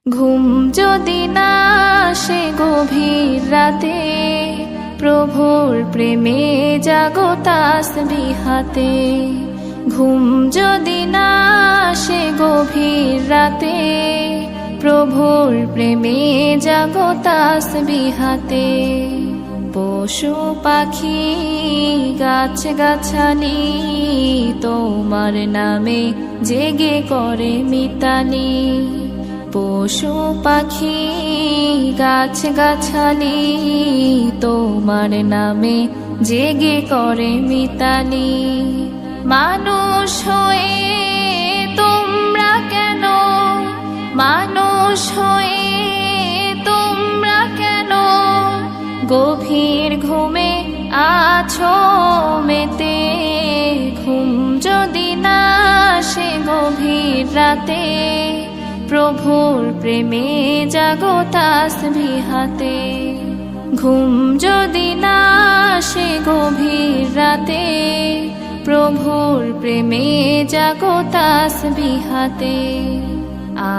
ঘুম যদি না আসে গভীর রাতে, প্রভুর প্রেমে জাগো তাসবিহাতে। ঘুম যদি না আসে গভীর রাতে, প্রভুর প্রেমে জাগো তাসবিহাতে। পশু পাখি গাছ গাছালি তোমার নামে জেগে করে মিতালি। পশু পাখি গাছ গাছালি তোমার নামে জেগে করে মিতালি। মানুষ হয়ে তোমরা কেন, মানুষ হয়ে তোমরা কেন গভীর ঘুমে আছো মেতে। ঘুম যদি না আসে গভীর রাতে, প্রভুর প্রেমে জাগো তাসবিহাতে। ঘুম যদি না আসে গভীর রাতে, প্রভুর প্রেমে জাগো তাসবিহাতে।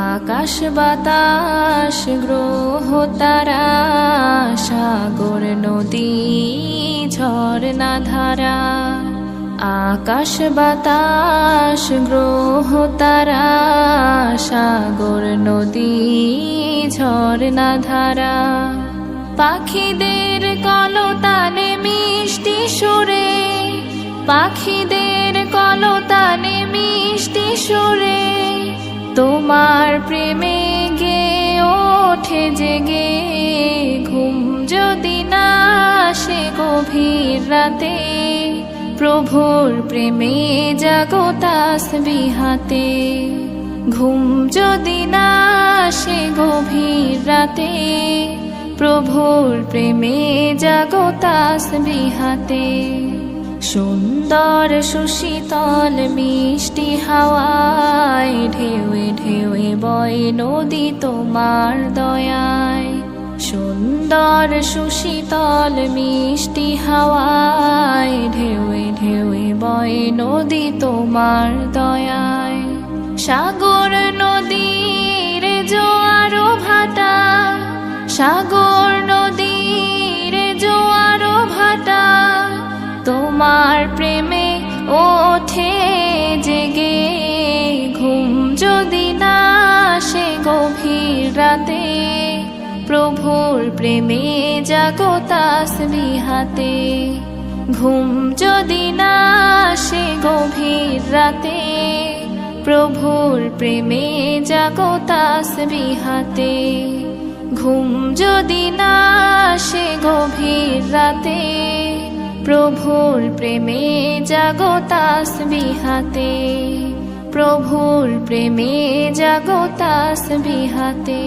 আকাশ বাতাস গ্রহ তারা, সাগর নদী ঝরনা ধারা। আকাশ বাতাস গ্রহ তারা, সাগর নদী ঝরনা ধারা। পাখিদের কলতানে মিষ্টি সুরে, পাখিদের কলতানে মিষ্টি সুরে তোমার প্রেমে গে ওঠে জেগে। ঘুম যদি না আসে গভীর রাতে, প্রভুর প্রেমে জাগো তাসবিহাতে। ঘুম যদি না আসে গভীর রাতে, প্রভুর প্রেমে জাগো তাসবিহাতে। সুন্দর সুশীতল মিষ্টি হাওয়ায় ঢেউয়ে ঢেউয়ে বয় নদী তোমার দয়ায়। সুন্দর সুশীতল মিষ্টি হাওয়ায় ঢেউয়ে ঢেউয়ে বয় নদী তোমার দয়ায়। সাগর নদীর জোয়ার ভাটা, সাগর নদীর জোয়ার ভাটা তোমার প্রেমে ওঠে জেগে। ঘুম যদি না আসে গভীর রাতে, প্রভুর প্রেমে জাগো তাসবিহাতে। ঘুম যদি না আসে গভীর রাতে, প্রভুর প্রেমে জাগো তাসবিহাতে। ঘুম যদি না আসে গভীর রাতে, প্রভুর প্রেমে জাগো তাসবিহাতে। প্রভুর প্রেমে জাগো তাসবিহাতে।